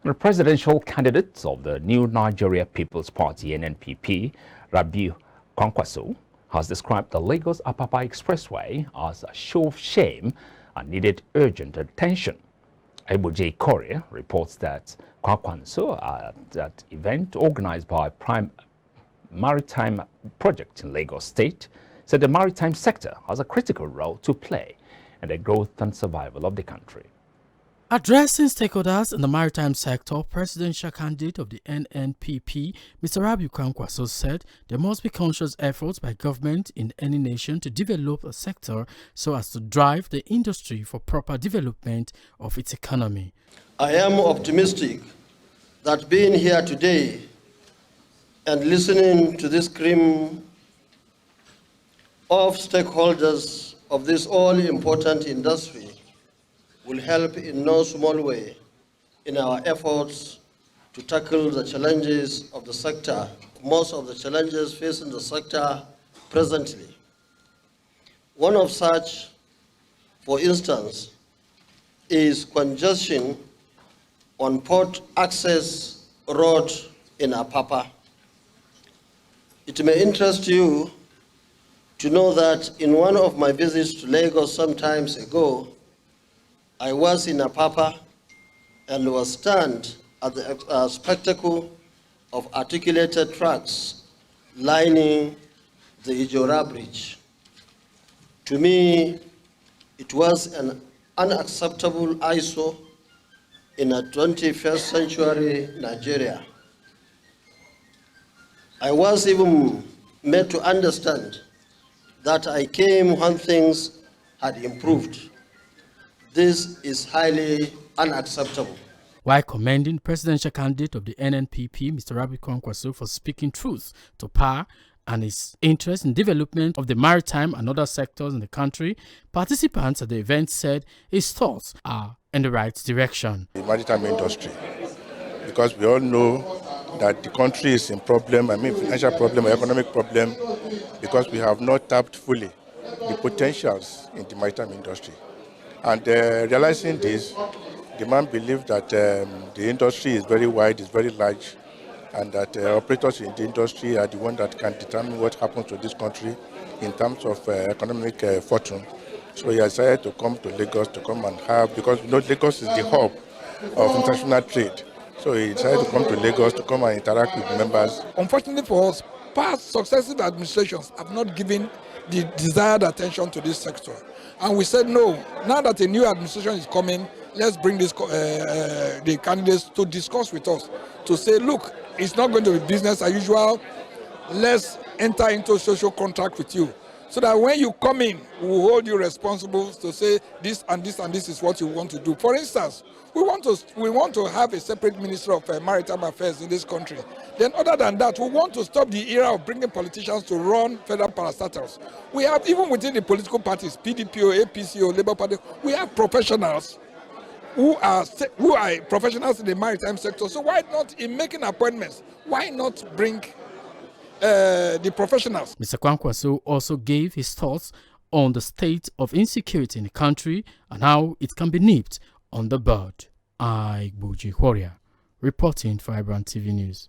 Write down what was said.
The presidential candidate of the New Nigeria People's Party (NNPP), Kwankwso, has described the Lagos APAPA Expressway as a show of shame and needed urgent attention. J. Korea reports that Kwankwso at that event organized by Maritime project in Lagos State said the maritime sector has a critical role to play in the growth and survival of the country. Addressing stakeholders in the maritime sector, presidential candidate of the NNPP, Mr. Kwankwso, said there must be conscious efforts by government in any nation to develop a sector so as to drive the industry for proper development of its economy. I am optimistic that being here today and listening to this cream of stakeholders of this all-important industry will help in no small way in our efforts to tackle the challenges of the sector, most of the challenges facing the sector presently. One of such, for instance, is congestion on Port Access Road in APAPA. It may interest you to know that in one of my visits to Lagos some times ago, I was in APAPA and was stunned at the spectacle of articulated trucks lining the Ijora Bridge. To me, it was an unacceptable eyesore in a 21st century Nigeria. I was even made to understand that I came when things had improved. This is highly unacceptable. While commending presidential candidate of the NNPP, Mr. Kwankwso, for speaking truth to power and his interest in development of the maritime and other sectors in the country, participants at the event said his thoughts are in the right direction. The maritime industry, because we all know that the country is in problem, financial problem, economic problem, because we have not tapped fully the potentials in the maritime industry. And realizing this, the man believed that the industry is very wide, is very large, and that operators in the industry are the ones that can determine what happens to this country in terms of economic fortune. So he decided to come to Lagos to come and have, because Lagos is the hub of international trade. So he decided to come to Lagos to come and interact with members. Unfortunately for us, past successive administrations have not given the desired attention to this sector. And we said, no, now that a new administration is coming, let's bring this, the candidates to discuss with us, to say, look, it's not going to be business as usual. Let's enter into a social contract with you, so that when you come in, we will hold you responsible to say this and this and this is what you want to do. For instance, we want to have a separate Minister of Maritime Affairs in this country. Then other than that, we want to stop the era of bringing politicians to run federal parastatals. We have, even within the political parties, PDP or APC or Labour Party, we have professionals who are professionals in the maritime sector. So why not, in making appointments, why not bring the professionals? Mr. Kwankwso also gave his thoughts on the state of insecurity in the country and how it can be nipped on the bud. Warrior, reporting for IBrandTV News.